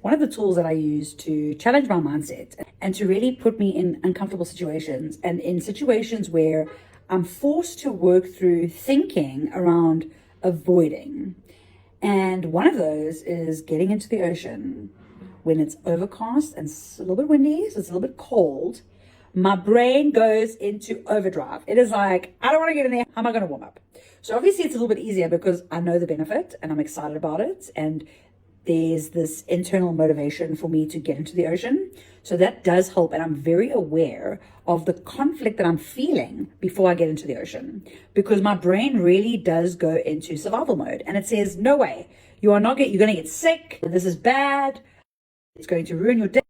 one of the tools that I use to challenge my mindset and to really put me in uncomfortable situations and in situations where I'm forced to work through thinking around avoiding. And one of those is getting into the ocean when it's overcast and it's a little bit windy, so it's a little bit cold. My brain goes into overdrive. It is like, I don't want to get in there. How am I going to warm up? So obviously it's a little bit easier because I know the benefit and I'm excited about it. And there's this internal motivation for me to get into the ocean. So that does help. And I'm very aware of the conflict that I'm feeling before I get into the ocean, because my brain really does go into survival mode. And it says, no way, you're going to get sick. This is bad. It's going to ruin your day.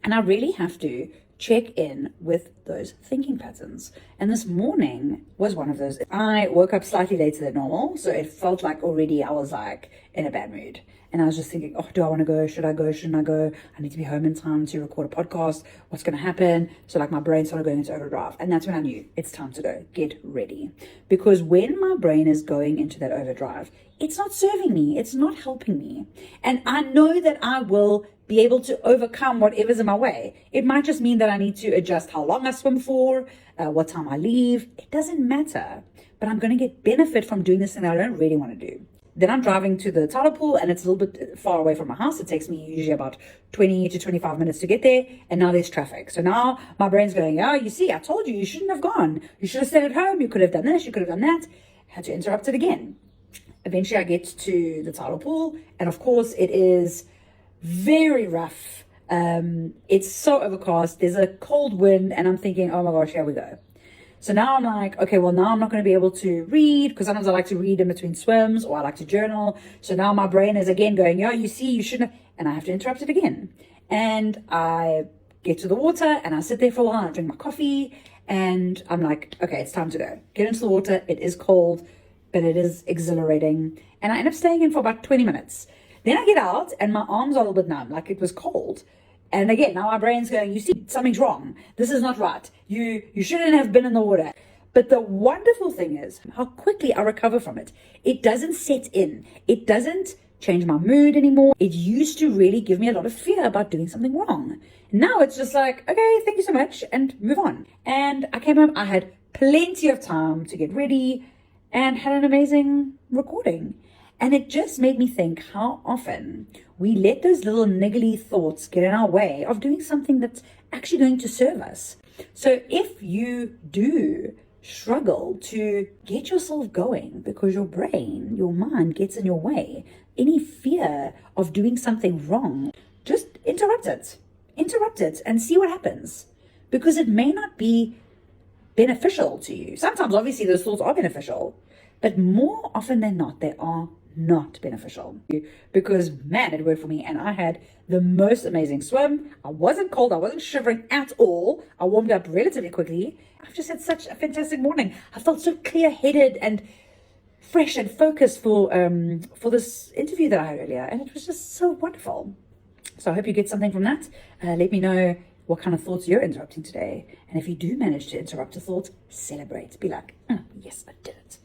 And I really have to check in with those thinking patterns. And this morning was one of those. I woke up slightly later than normal, so it felt like already I was like in a bad mood. And I was just thinking, oh, do I want to go? Should I go? Shouldn't I go? I need to be home in time to record a podcast. What's going to happen? So like my brain started going into overdrive. And that's when I knew it's time to go. Get ready. Because when my brain is going into that overdrive, it's not serving me. It's not helping me. And I know that I will be able to overcome whatever's in my way. It might just mean that I need to adjust how long I swim for, what time I leave. It doesn't matter. But I'm going to get benefit from doing this thing that I don't really want to do. Then I'm driving to the tidal pool and it's a little bit far away from my house. It takes me usually about 20 to 25 minutes to get there. And now there's traffic. So now my brain's going, oh, you see, I told you, you shouldn't have gone. You should have stayed at home. You could have done this. You could have done that. Had to interrupt it again. Eventually I get to the tidal pool. And of course it is very rough. It's so overcast. There's a cold wind and I'm thinking, oh my gosh, here we go. So now I'm like, okay, well, now I'm not going to be able to read, because sometimes I like to read in between swims or I like to journal. So now my brain is again going, yo, you see, you shouldn't have, and I have to interrupt it again. And I get to the water and I sit there for a while. I drink my coffee and I'm like, okay, it's time to go. Get into the water. It is cold, but it is exhilarating. And I end up staying in for about 20 minutes. Then I get out and my arms are a little bit numb, like it was cold. And again, now my brain's going, you see, something's wrong. This is not right. You shouldn't have been in the water. But the wonderful thing is how quickly I recover from it. It doesn't set in. It doesn't change my mood anymore. It used to really give me a lot of fear about doing something wrong. Now it's just like, okay, thank you so much, and move on. And I came home, I had plenty of time to get ready and had an amazing recording. And it just made me think how often we let those little niggly thoughts get in our way of doing something that's actually going to serve us. So if you do struggle to get yourself going because your brain, your mind gets in your way, any fear of doing something wrong, just interrupt it and see what happens, because it may not be beneficial to you. Sometimes obviously those thoughts are beneficial, but more often than not, they are not beneficial, because man, it worked for me and I had the most amazing swim. I wasn't cold. I wasn't shivering at all. I warmed up relatively quickly. I've just had such a fantastic morning. I felt so clear-headed and fresh and focused for this interview that I had earlier, and it was just so wonderful. So I hope you get something from that. Let me know what kind of thoughts you're interrupting today, and if you do manage to interrupt a thought, celebrate. Be like, oh, yes, I did it.